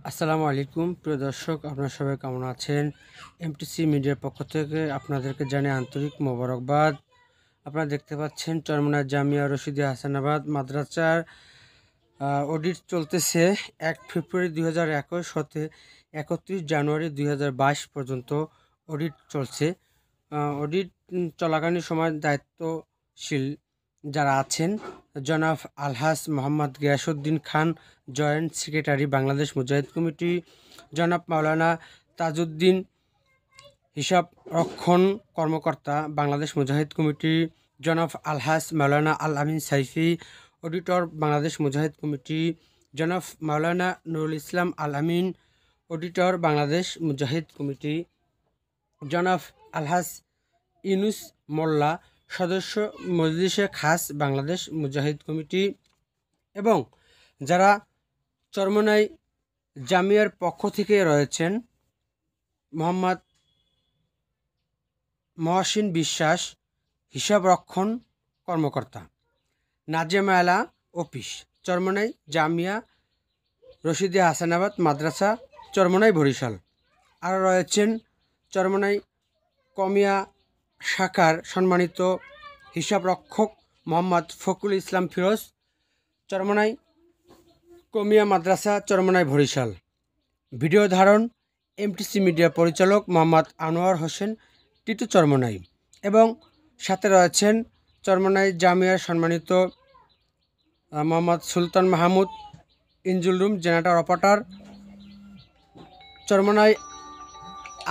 আসসালামু আলাইকুম প্রিয় দর্শক, আপনারা সবাই কেমন আছেন? এমটিসি মিডিয়ার পক্ষ থেকে আপনাদেরকে জানাই আন্তরিক মোবারকবাদ। আপনারা দেখতে পাচ্ছেন চরমনাই জামিয়া রশিদিয়া হাসানাবাদ মাদ্রাসার অডিট চলতেছে 1 ফেব্রুয়ারি 2021 হতে 31 জানুয়ারি 2022 পর্যন্ত অডিট চলছে। অডিট চলাকালীন সময় দায়িত্বশীল যারা আছেন জনাব আলহাজ মোহাম্মদ গিয়াসউদ্দিন খান, জয়েন্ট সেক্রেটারি বাংলাদেশ মুজাহিদ কমিটি, জনাব মাওলানা তাজউদ্দিন হিসাব রক্ষণ কর্মকর্তা বাংলাদেশ মুজাহিদ কমিটি, জনাব আলহাজ মাওলানা আল আমিন সাইফি, অডিটর বাংলাদেশ মুজাহিদ কমিটি, জনাব মাওলানা নুরুল ইসলাম আল আমিন, অডিটর বাংলাদেশ মুজাহিদ কমিটি, জনাব আলহাজ ইউনুস মোল্লা, সদস্য মজলিসে খাস বাংলাদেশ মুজাহিদ কমিটি, এবং যারা চরমনাই জামিয়ার পক্ষ থেকে রয়েছেন মোহাম্মদ মহসিন বিশ্বাস, হিসাব রক্ষণ কর্মকর্তা, নাজিমা আলা অফিস, চরমনাই জামিয়া রশিদিয়া হাসানাবাদ মাদ্রাসা, চরমনাই বরিশাল। আরও রয়েছেন চরমনাই কমিয়া শাখার সম্মানিত হিসাব রক্ষক মোহাম্মদ ফখরুল ইসলাম ফিরোজ, চরমনাই কমিয়া মাদ্রাসা, চরমনাই বরিশাল। ভিডিও ধারণ এমটিসি মিডিয়া পরিচালক মোহাম্মদ আনোয়ার হোসেন, টিটু, চরমনাই। এবং সাথে রয়েছেন চরমনাই জামিয়ার সম্মানিত Mohammad Sultan Mahmud, engine room generator operator, Charmonai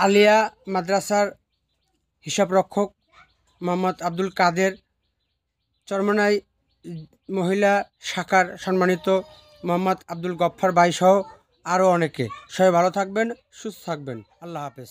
Alia মাদ্রাসার হিসাব রক্ষক মোহাম্মদ আব্দুল কাদের, চরমনাই মহিলা শাখার সম্মানিত মোহাম্মদ আব্দুল গফফার ভাই সহ আরও অনেকে। সবাই ভালো থাকবেন, সুস্থ থাকবেন। আল্লাহ হাফেজ।